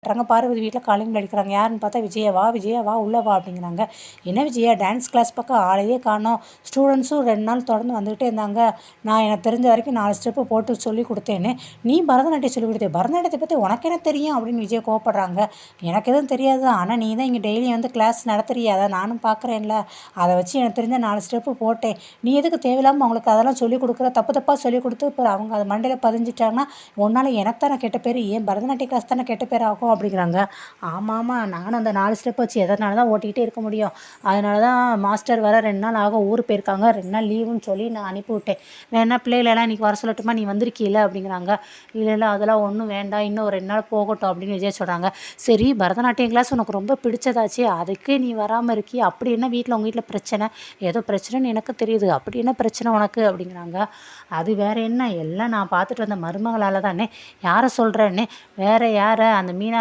தட்டுறாங்க. பார்வதி வீட்டில் calling bell அடிக்கிறாங்க. யாருன்னு பார்த்தா விஜயா. வா விஜயா வா உள்ளே வா அப்படிங்கிறாங்க. என்ன விஜயா டான்ஸ் கிளாஸ் பக்கம் ஆளையே காணோம், ஸ்டூடெண்ட்ஸும் 2 நாள் தொடர்ந்து வந்துகிட்டே இருந்தாங்க, நான் எனக்கு தெரிஞ்ச வரைக்கும் 4 ஸ்டெப்பு போட்டு சொல்லி கொடுத்தேன்னு, நீ பரதநாட்டியம் சொல்லிக் கொடுத்தே, பரதநாட்டியத்தை பற்றி உனக்கு என்ன தெரியும் அப்படின்னு விஜய் கோவப்படுறாங்க. எனக்கு எதுவும் தெரியாது, ஆனால் நீ தான் இங்கே டெய்லியும் வந்து கிளாஸ் நடத்துறிய, அதை நானும் பார்க்குறேன்ல, அதை வச்சு எனக்கு தெரிஞ்ச 4 ஸ்டெப்பு போட்டேன், நீ எதுக்கு தேவையில்லாமல் அவங்களுக்கு அதெல்லாம் சொல்லிக் கொடுக்குற, தப்பு தப்பாக சொல்லிக் கொடுத்து இப்போ அவங்க அது மண்டையில் பதிஞ்சிட்டாங்கன்னா உன்னால் எனக்கு தானே கெட்ட பேர், ஏன் பரதநாட்டிய கிளாஸ் தானே கெட்ட பேர் ஆகும் அப்படிங்கிறாங்க. ஆமாம் நானும் அந்த 4 ஸ்டெப் வச்சு எதனால தான் ஓட்டிக்கிட்டே இருக்க முடியும், அதனால தான் மாஸ்டர் வர 2 நாள் ஆகும், ஊர் போயிருக்காங்க, 2 நாள் லீவுன்னு சொல்லி நான் அனுப்பி விட்டேன், வேணா பிள்ளைகளெல்லாம் இன்றைக்கி வர சொல்லட்டுமா, நீ வந்திருக்கீல அப்படிங்கிறாங்க. இல்லை அதெல்லாம் ஒன்றும் வேண்டாம், இன்னும் ஒரு 2 நாள் போகட்டும் அப்படின்னு விஜய் சொல்கிறாங்க. சரி பரதநாட்டியம் கிளாஸ் உனக்கு ரொம்ப பிடிச்சதாச்சு, அதுக்கு நீ வராமல் இருக்கி, அப்படி என்ன வீட்டில் உங்கள் வீட்டில் பிரச்சனை, ஏதோ பிரச்சனைன்னு எனக்கு தெரியுது, அப்படி என்ன பிரச்சனை உனக்கு அப்படிங்கிறாங்க. அது வேறு என்ன, எல்லாம் நான் பார்த்துட்டு வந்த மருமகளால் தானே, யாரை சொல்கிறேன்னு, வேறு யாரை, அந்த மீனா